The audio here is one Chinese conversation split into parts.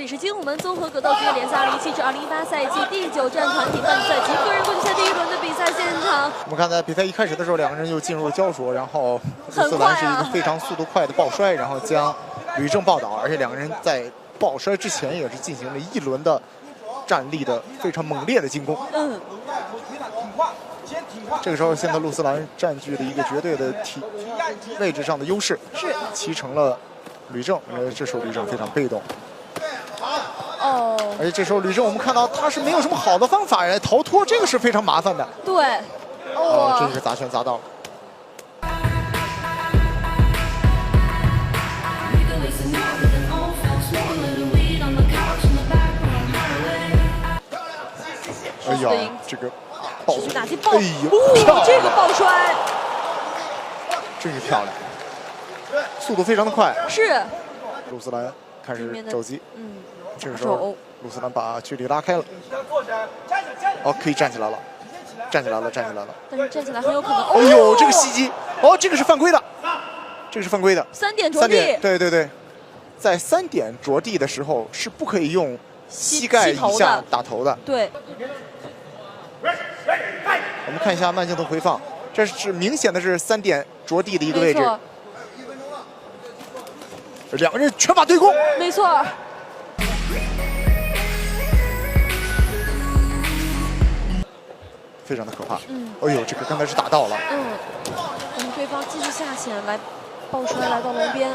里是精武门综合格斗职业联赛2017至2018赛季第9站团体半决赛及个人国际赛第1轮的比赛现场。我们看在比赛一开始的时候，两个人就进入了焦灼，然后鲁斯兰是一个非常速度快的抱摔，然后将吕正抱倒，而且两个人在抱摔之前也是进行了1轮的站立的非常猛烈的进攻。这个时候，现在鲁斯兰占据了一个绝对的位置上的优势，是骑成了吕正，这时候吕正非常被动。而且这时候吕正，我们看到他是没有什么好的方法来逃脱，这个是非常麻烦的。对，这个砸拳砸到了。哎呀，这个抱持续打击抱，哎呦，这个抱摔真是漂亮，速度非常的快。是。鲁斯兰开始肘击，这个时候鲁斯兰把距离拉开了。可以站起来了，站起来了。但是站起来很有可能。哎呦，这个袭击，这个是犯规的，这个是犯规的。3点着地。对，在3点着地的时候是不可以用膝盖以下打头的。对。我们看一下慢镜头回放，这是明显的是3点着地的一个位置。两个人拳法对攻。没错。非常的可怕。哎呦，这个刚才是打到了。但是对方继续下潜来抱摔，来到龙边，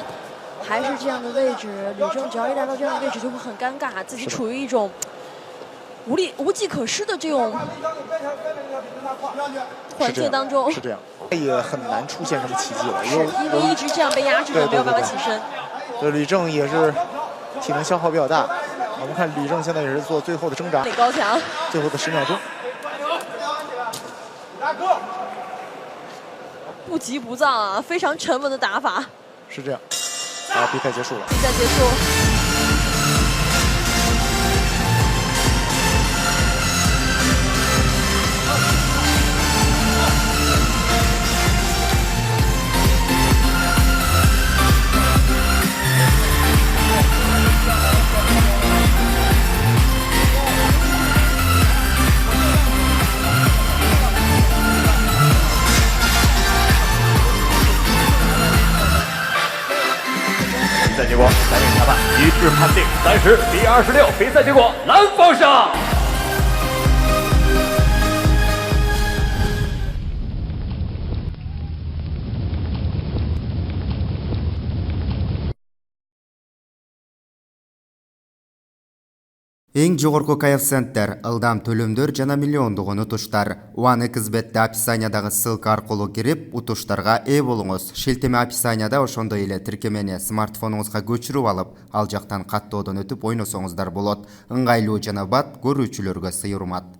还是这样的位置。吕正只要一来到这样的位置，就会很尴尬，自己处于一种无计可施的这种环境当中。是这样，也很难出现什么奇迹了，因为一直这样被压制着，没有办法起身。吕正也是体能消耗比较大。我们看吕正现在也是做最后的挣扎，很高强，最后的10秒钟。不急不躁啊，非常沉稳的打法。是这样。比赛结束了。比赛结束。比赛结果，3名裁判一致判定30比26，比赛结果蓝方胜。Эң жогорку коэффициенттер, ылдам төлөмдөр жана миллиондогон утуштар. One Xbet'te описаниядагы ссылка аркылуу кирип, утуштарга ээ болуңуз. Шилтеме описанияда ошондой эле тиркемени смартфонуңузга көчүрүп алып, ал жактан каттоодон өтүп ойносоңуздар болот. Ыңгайлуу жана бат көрүүчүлөргө сый урмат.